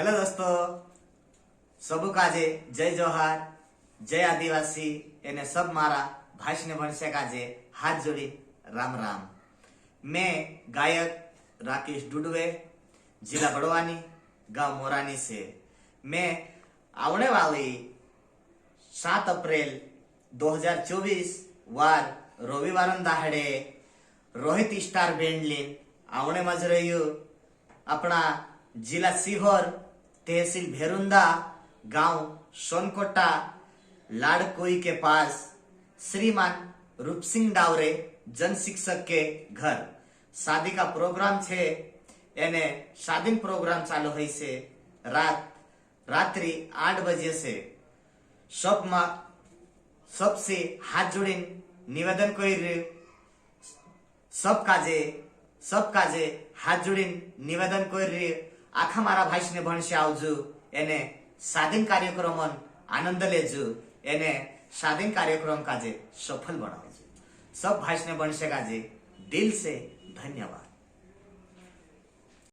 Hello दोस्तों, सबू काजे जय जोहार, जय आदिवासी एने सब मारा भाषण भणसे काजे हाथ जोड़ी राम राम। मैं गायक राकेश डुडवे, जिला बड़वानी, गांव मोरानी से। मैं आने वाली 7 अप्रैल 2024 वार रविवार दाहड़े रोहित स्टार बैंड लीन आवणे मज रही अपना जिला सीहोर, तहसील भेरुंदा, गांव सोनकोटा, लाड़कोई के पास श्रीमान रूपसिंह डावरे जन शिक्षक के घर शादी का प्रोग्राम छे। एने शादी प्रोग्राम चालू है से रात्रि 8 बजे से। सबसे हाथ जोड़ी निवेदन कर सब काजे हाथ जोड़ी निवेदन कर आखा मारा भाई ने भणसे आवजू, एने स्वाधीन कार्यक्रम आनंद लेजू, एने स्वाधीन कार्यक्रम काजे सफल बनावजू। सब भाई ने भणसे काजे दिल से धन्यवाद।